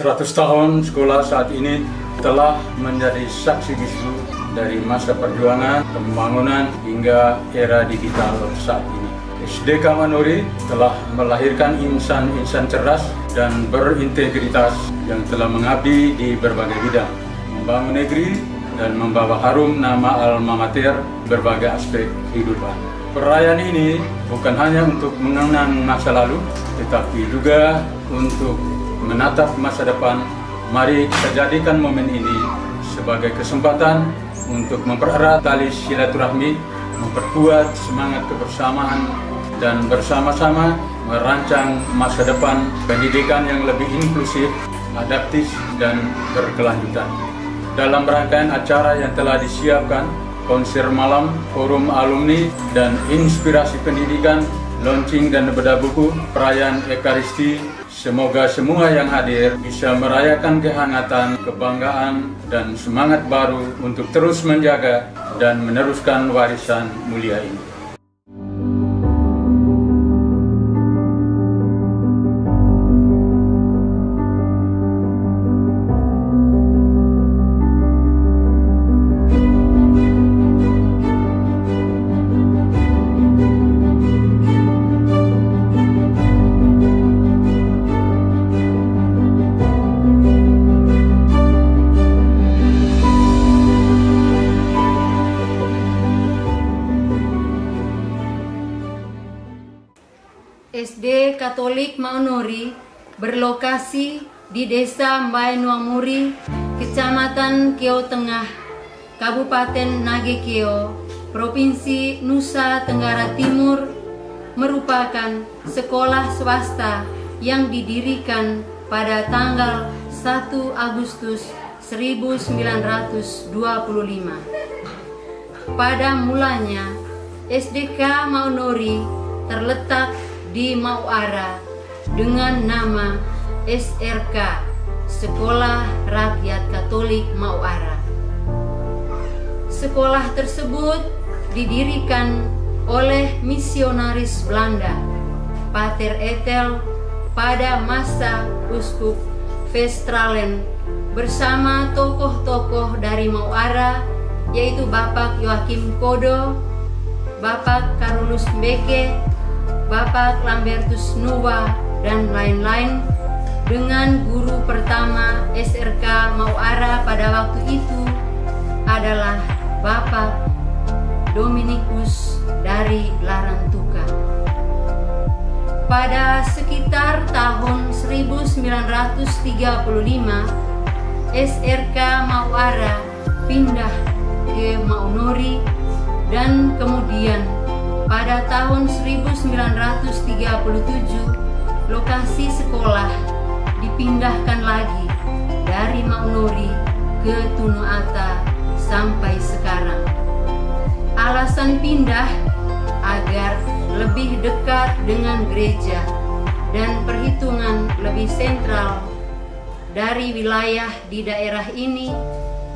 100 tahun sekolah saat ini telah menjadi saksi bisu dari masa perjuangan, pembangunan hingga era digital saat ini. SDK Manuri telah melahirkan insan-insan cerdas dan berintegritas yang telah mengabdi di berbagai bidang, membangun negeri dan membawa harum nama alma mater berbagai aspek kehidupan. Perayaan ini bukan hanya untuk mengenang masa lalu, tetapi juga untuk menatap masa depan. Mari kita jadikan momen ini sebagai kesempatan untuk mempererat tali silaturahmi, memperkuat semangat kebersamaan, dan bersama-sama merancang masa depan pendidikan yang lebih inklusif, adaptif, dan berkelanjutan. Dalam rangkaian acara yang telah disiapkan, konser malam, forum alumni, dan inspirasi pendidikan, launching dan bedah buku, perayaan Ekaristi, semoga semua yang hadir bisa merayakan kehangatan, kebanggaan, dan semangat baru untuk terus menjaga dan meneruskan warisan mulia ini. SD Katolik Maunori berlokasi di Desa Mbae Nuamuri, Kecamatan Keo Tengah, Kabupaten Nage Keo, Provinsi Nusa Tenggara Timur, merupakan sekolah swasta yang didirikan pada tanggal 1 Agustus 1925. Pada mulanya, SDK Maunori terletak di Mauara dengan nama SRK, Sekolah Rakyat Katolik Mauara. Sekolah tersebut didirikan oleh misionaris Belanda, Pater Ethel, pada masa Uskup Vestralen bersama tokoh-tokoh dari Mauara, yaitu Bapak Joachim Kodo, Bapak Carolus Mbeke, Bapak Lambertus Nuwa, dan lain-lain, dengan guru pertama SRK Mauara pada waktu itu adalah Bapak Dominikus dari Larantuka. Pada sekitar tahun 1935, SRK Mauara pindah ke Maunori, dan kemudian pada tahun 1937 lokasi sekolah dipindahkan lagi dari Maunori ke Tunuata sampai sekarang. Alasan pindah agar lebih dekat dengan gereja dan perhitungan lebih sentral dari wilayah di daerah ini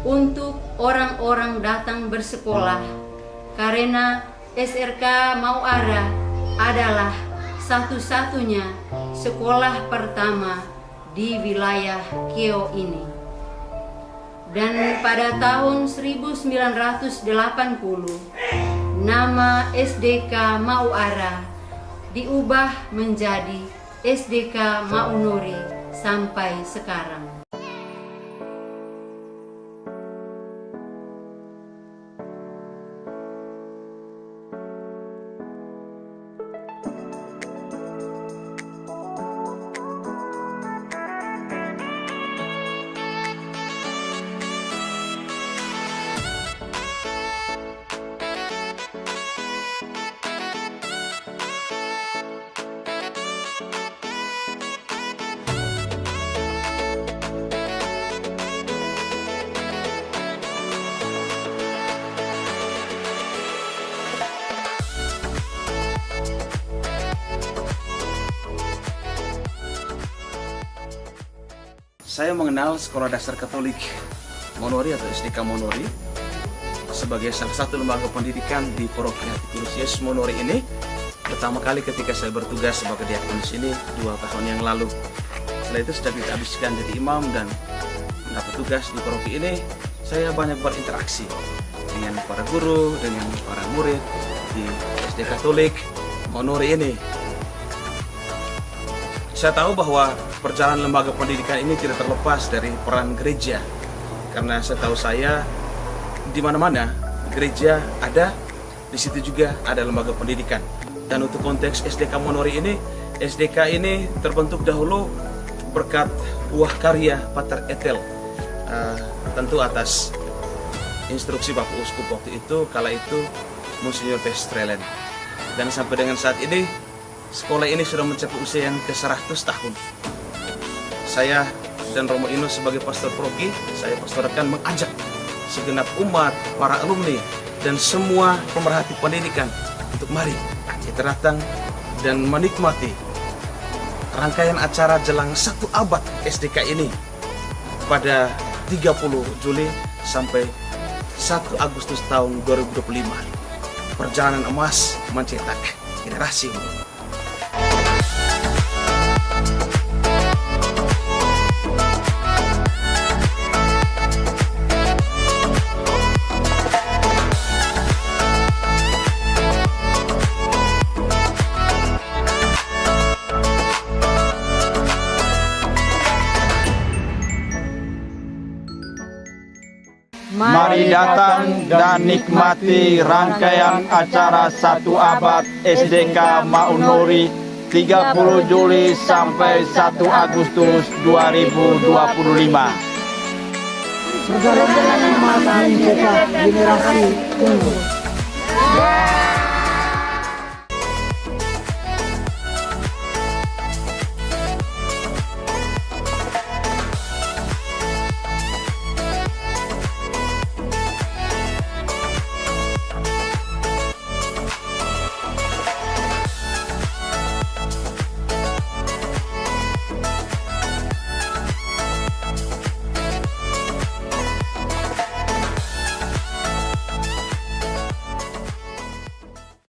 untuk orang-orang datang bersekolah, karena SRK Mauara adalah satu-satunya sekolah pertama di wilayah Keo ini. Dan pada tahun 1980, nama SDK Mauara diubah menjadi SDK Maunori sampai sekarang. Saya mengenal Sekolah Dasar Katolik Maunori atau SDK Maunori sebagai salah satu lembaga pendidikan di Paroki Hati Kudus Yesus Maunori ini. Pertama kali ketika saya bertugas sebagai diakon di sini 2 tahun yang lalu. setelah itu sejak dihabiskan jadi imam dan mendapat tugas di paroki ini, saya banyak berinteraksi dengan para guru, dengan para murid di SD Katolik Monori ini. Saya tahu bahwa perjalanan lembaga pendidikan ini tidak terlepas dari peran gereja, karena setahu saya di mana-mana gereja ada, di situ juga ada lembaga pendidikan. Dan untuk konteks SDK Monori ini, SDK ini terbentuk dahulu berkat buah karya Pater Ethel, tentu atas instruksi Bapak Uskup waktu itu, kala itu Monsignor Vestrelen. Dan sampai dengan saat ini, sekolah ini sudah mencapai usia yang ke-100 tahun. Saya dan Romo Ino sebagai pastor paroki, saya pastorakan mengajak segenap umat, para alumni, dan semua pemerhati pendidikan untuk mari kita datang dan menikmati rangkaian acara jelang 1 abad SDK ini pada 30 Juli sampai 1 Agustus tahun 2025. Perjalanan emas mencetak generasi unggul. Mari datang dan nikmati rangkaian acara 1 abad SDK Maunori 30 Juli sampai 1 Agustus 2025. Perjalanan masa generasi unggul.